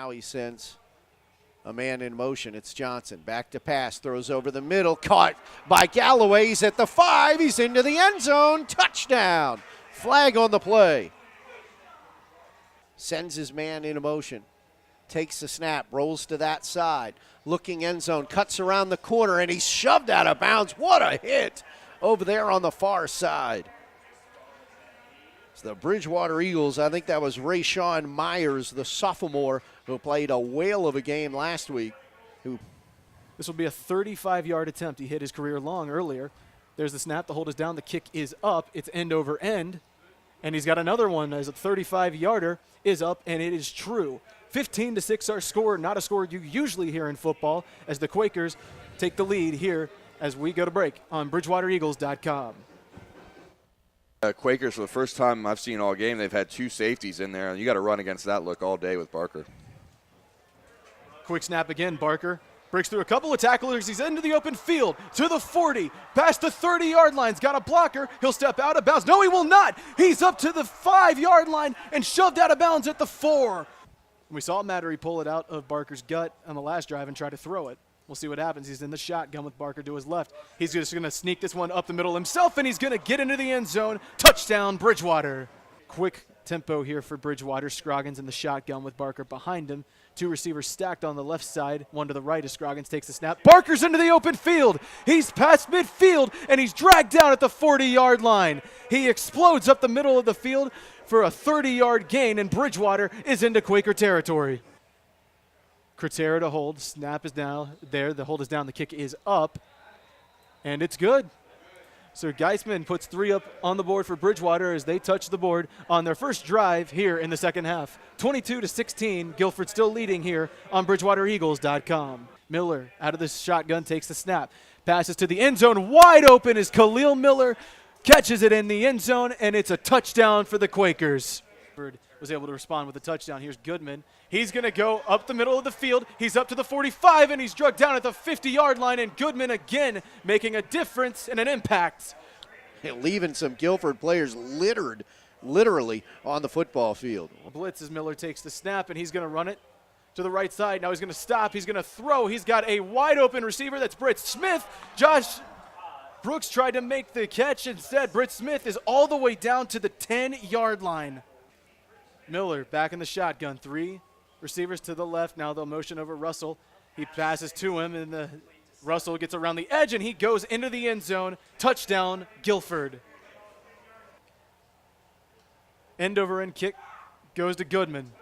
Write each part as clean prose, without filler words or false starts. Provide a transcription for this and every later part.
Now he sends a man in motion. It's Johnson. Back to pass. Throws over the middle. Caught by Galloway. He's at the 5. He's into the end zone. Touchdown. Flag on the play. Sends his man in motion. Takes the snap. Rolls to that side. Looking end zone. Cuts around the corner, and he's shoved out of bounds. What a hit over there on the far side. It's the Bridgewater Eagles. I think that was Rayshawn Myers, the sophomore, who played a whale of a game last week. This will be a 35-yard attempt. He hit his career long earlier. There's the snap. The hold is down. The kick is up. It's end over end. And he's got another one as a 35-yarder is up, and it is true. 15-6 our score, not a score you usually hear in football, as the Quakers take the lead here as we go to break on BridgewaterEagles.com. Quakers, for the first time I've seen all game, they've had 2 safeties in there, and you got to run against that look all day with Barker. Quick snap again. Barker breaks through a couple of tacklers. He's into the open field to the 40, past the 30-yard line. He's got a blocker. He'll step out of bounds. No, he will not. He's up to the 5-yard line and shoved out of bounds at the 4. We saw Mattery pull it out of Barker's gut on the last drive and try to throw it. We'll see what happens. He's in the shotgun with Barker to his left. He's just going to sneak this one up the middle himself, and he's going to get into the end zone. Touchdown, Bridgewater. Quick tempo here for Bridgewater. Scroggins in the shotgun with Barker behind him. 2 receivers stacked on the left side. 1 to the right as Scroggins takes the snap. Barker's into the open field. He's past midfield, and he's dragged down at the 40-yard line. He explodes up the middle of the field for a 30-yard gain, and Bridgewater is into Quaker territory. Cretera to hold. Snap is down there. The hold is down. The kick is up, and it's good. So Geisman puts 3 up on the board for Bridgewater as they touch the board on their first drive here in the second half. 22-16. Guilford still leading here on BridgewaterEagles.com. Miller out of the shotgun takes the snap. Passes to the end zone. Wide open is Khalil Miller. Catches it in the end zone, and it's a touchdown for the Quakers. Was able to respond with a touchdown. Here's Goodman. He's going to go up the middle of the field. He's up to the 45, and he's drugged down at the 50-yard line, and Goodman again making a difference and an impact. Leaving some Guilford players littered, literally, on the football field. Blitz as Miller takes the snap, and he's going to run it to the right side. Now he's going to stop. He's going to throw. He's got a wide-open receiver. That's Britt Smith. Josh Brooks tried to make the catch. Instead, Britt Smith is all the way down to the 10-yard line. Miller back in the shotgun. 3 receivers to the left. Now they'll motion over Russell. He passes to him, and Russell gets around the edge, and he goes into the end zone. Touchdown, Guilford. End over end kick goes to Goodman.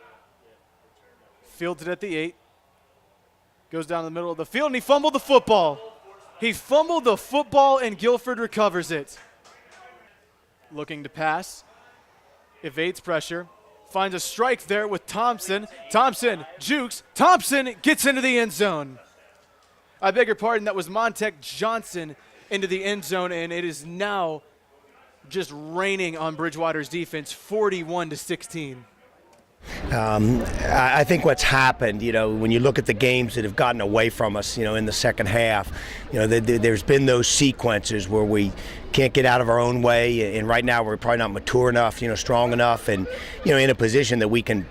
Fielded at the 8. Goes down the middle of the field, and he fumbled the football. He fumbled the football, and Guilford recovers it. Looking to pass. Evades pressure. Finds a strike there with Thompson. Thompson jukes. Thompson gets into the end zone. I beg your pardon, that was Montek Johnson into the end zone, and it is now just raining on Bridgewater's defense, 41-16. I think what's happened, when you look at the games that have gotten away from us, in the second half, there's been those sequences where we can't get out of our own way, and right now we're probably not mature enough, strong enough, and, in a position that we can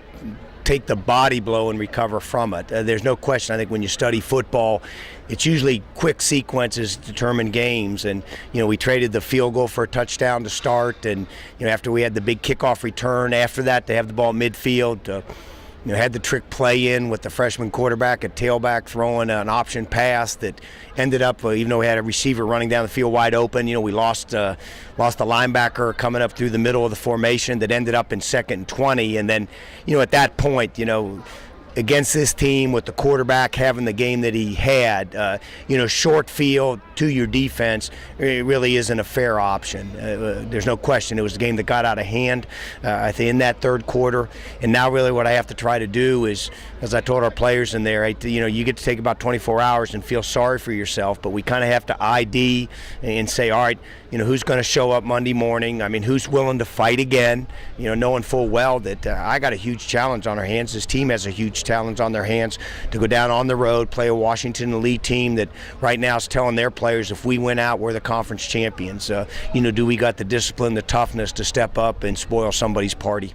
take the body blow and recover from it. There's no question. I think when you study football, it's usually quick sequences determine games. And, we traded the field goal for a touchdown to start. And, after we had the big kickoff return, after that, they have the ball midfield. Had the trick play in with the freshman quarterback, a tailback throwing an option pass that ended up, even though we had a receiver running down the field wide open, we lost a linebacker coming up through the middle of the formation that ended up in 2nd and 20. And then, at that point, against this team with the quarterback having the game that he had, short field to your defense, it really isn't a fair option. There's no question. It was a game that got out of hand, I think, in that third quarter. And now really what I have to try to do is, as I told our players in there, you get to take about 24 hours and feel sorry for yourself, but we kind of have to ID and say, all right, who's going to show up Monday morning? I mean, who's willing to fight again? Knowing full well that I got a huge challenge on our hands. This team has a huge challenge on their hands to go down on the road, play a Washington elite team that right now is telling their players, if we win out, we're the conference champions. Do we got the discipline, the toughness to step up and spoil somebody's party?